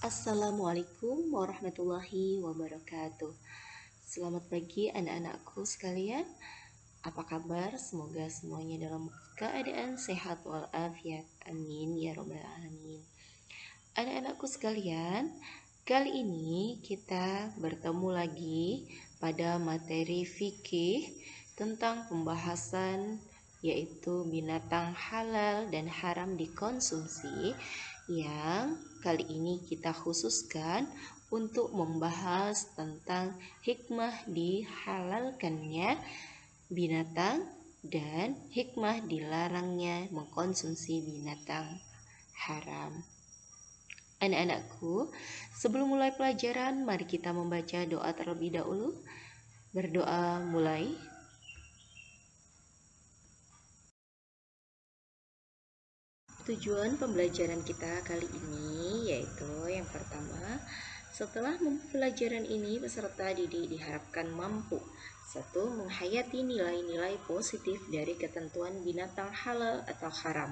Assalamualaikum warahmatullahi wabarakatuh. Selamat pagi anak-anakku sekalian. Apa kabar? Semoga semuanya dalam keadaan sehat walafiat. Amin ya robbal alamin. Anak-anakku sekalian, kali ini kita bertemu lagi pada materi fikih tentang pembahasan yaitu binatang halal dan haram dikonsumsi, yang kali ini kita khususkan untuk membahas tentang hikmah dihalalkannya binatang dan hikmah dilarangnya mengkonsumsi binatang haram. Anak-anakku, sebelum mulai pelajaran, mari kita membaca doa terlebih dahulu. Berdoa mulai. Tujuan pembelajaran kita kali ini yaitu yang pertama, setelah pembelajaran ini peserta didik diharapkan mampu: 1. Menghayati nilai-nilai positif dari ketentuan binatang halal atau haram.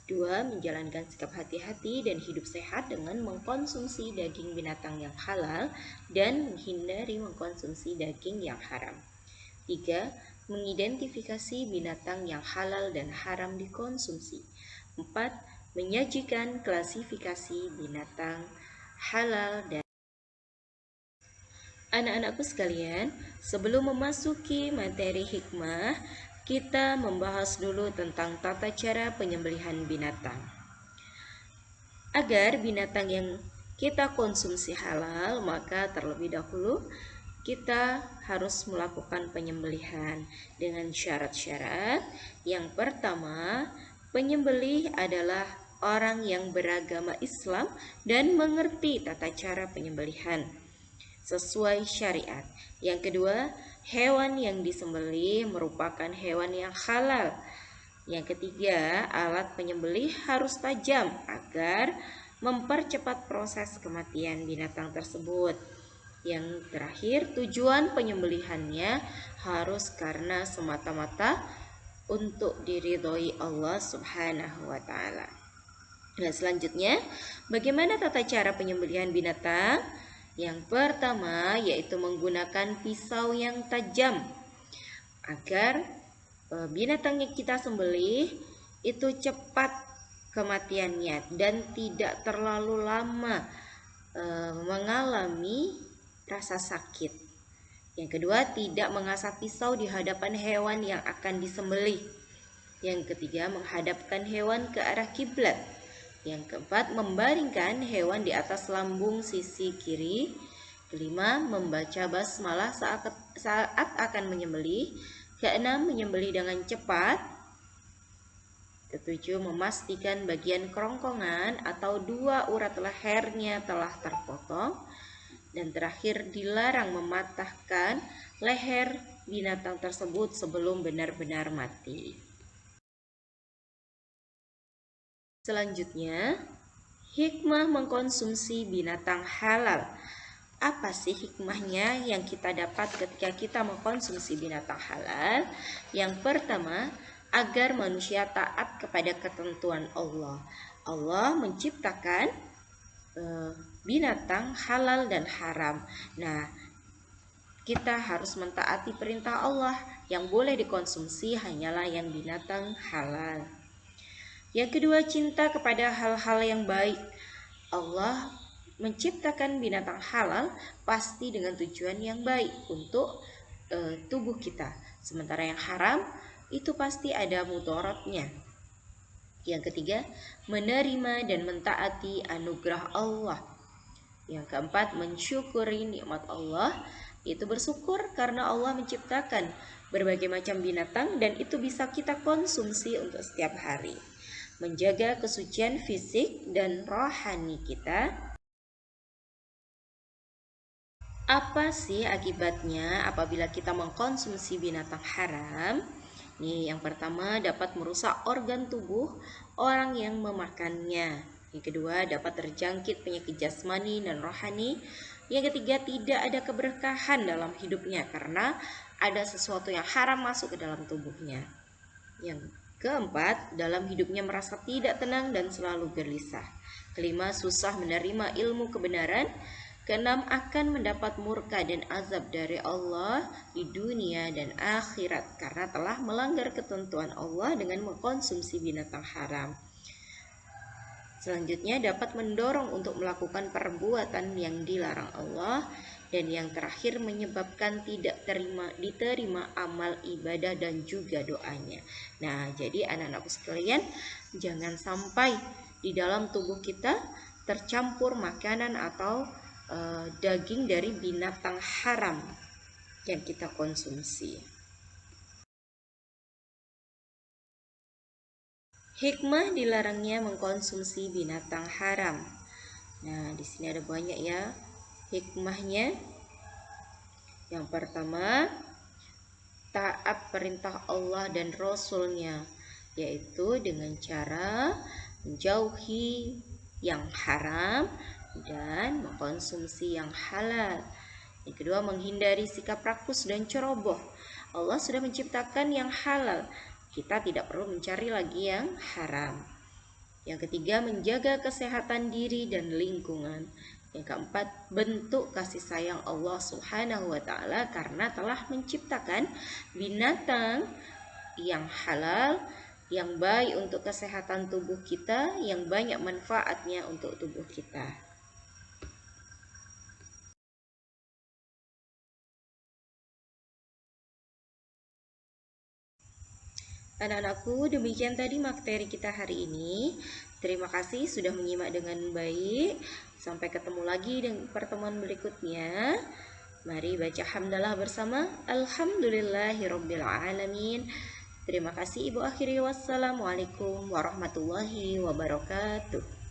2. Menjalankan sikap hati-hati dan hidup sehat dengan mengkonsumsi daging binatang yang halal dan menghindari mengkonsumsi daging yang haram. 3. Mengidentifikasi binatang yang halal dan haram dikonsumsi. 4. Menyajikan klasifikasi binatang halal dan anak-anakku sekalian, sebelum memasuki materi hikmah, kita membahas dulu tentang tata cara penyembelihan binatang. Agar binatang yang kita konsumsi halal, maka terlebih dahulu kita harus melakukan penyembelihan dengan syarat-syarat. Yang pertama, penyembelih adalah orang yang beragama Islam dan mengerti tata cara penyembelihan sesuai syariat. Yang kedua, hewan yang disembelih merupakan hewan yang halal. Yang ketiga, alat penyembelih harus tajam agar mempercepat proses kematian binatang tersebut. Yang terakhir, tujuan penyembelihannya harus karena semata-mata untuk diridhoi Allah Subhanahu wa taala. Nah, selanjutnya, bagaimana tata cara penyembelihan binatang? Yang pertama yaitu menggunakan pisau yang tajam agar binatang yang kita sembelih itu cepat kematiannya dan tidak terlalu lama mengalami rasa sakit. Yang kedua, tidak mengasah pisau di hadapan hewan yang akan disembelih. Yang ketiga, menghadapkan hewan ke arah kiblat. Yang keempat, membaringkan hewan di atas lambung sisi kiri. Kelima, membaca basmalah saat akan menyembelih. Keenam, menyembelih dengan cepat. Ketujuh, memastikan bagian kerongkongan atau 2 urat lehernya telah terpotong. Dan terakhir, dilarang mematahkan leher binatang tersebut sebelum benar-benar mati. Selanjutnya, hikmah mengkonsumsi binatang halal. Apa sih hikmahnya yang kita dapat ketika kita mengkonsumsi binatang halal? Yang pertama, agar manusia taat kepada ketentuan Allah. Allah menciptakan binatang halal dan haram. Nah, kita harus mentaati perintah Allah. Yang boleh dikonsumsi hanyalah yang binatang halal. Yang kedua, cinta kepada hal-hal yang baik. Allah menciptakan binatang halal pasti dengan tujuan yang baik untuk tubuh kita. Sementara yang haram itu pasti ada mudaratnya. Yang ketiga, menerima dan mentaati anugerah Allah. Yang keempat, mensyukuri nikmat Allah, yaitu bersyukur karena Allah menciptakan berbagai macam binatang dan itu bisa kita konsumsi untuk setiap hari. Menjaga kesucian fisik dan rohani kita. Apa sih akibatnya apabila kita mengkonsumsi binatang haram? Nih, yang pertama dapat merusak organ tubuh orang yang memakannya. Yang kedua, dapat terjangkit penyakit jasmani dan rohani. Yang ketiga, tidak ada keberkahan dalam hidupnya karena ada sesuatu yang haram masuk ke dalam tubuhnya. Yang Keempat, dalam hidupnya merasa tidak tenang dan selalu gelisah. Kelima, susah menerima ilmu kebenaran. Keenam, akan mendapat murka dan azab dari Allah di dunia dan akhirat karena telah melanggar ketentuan Allah dengan mengkonsumsi binatang haram. Selanjutnya, dapat mendorong untuk melakukan perbuatan yang dilarang Allah. Dan yang terakhir, menyebabkan tidak diterima amal ibadah dan juga doanya. Nah, jadi anak-anakku sekalian, jangan sampai di dalam tubuh kita tercampur makanan atau daging dari binatang haram yang kita konsumsi. Hikmah dilarangnya mengkonsumsi binatang haram. Nah, di sini ada banyak ya hikmahnya. Yang pertama, taat perintah Allah dan Rasul-Nya, yaitu dengan cara menjauhi yang haram dan mengkonsumsi yang halal. Yang kedua, menghindari sikap rakus dan ceroboh. Allah sudah menciptakan yang halal, kita tidak perlu mencari lagi yang haram. Yang ketiga, menjaga kesehatan diri dan lingkungan. Yang keempat, bentuk kasih sayang Allah Subhanahu wa Ta'ala karena telah menciptakan binatang yang halal, yang baik untuk kesehatan tubuh kita, yang banyak manfaatnya untuk tubuh kita. Anak-anakku, demikian tadi materi kita hari ini. Terima kasih sudah menyimak dengan baik. Sampai ketemu lagi dengan pertemuan berikutnya. Mari baca hamdalah bersama. Alhamdulillahirrabbilalamin. Terima kasih Ibu akhiri. Wassalamualaikum warahmatullahi wabarakatuh.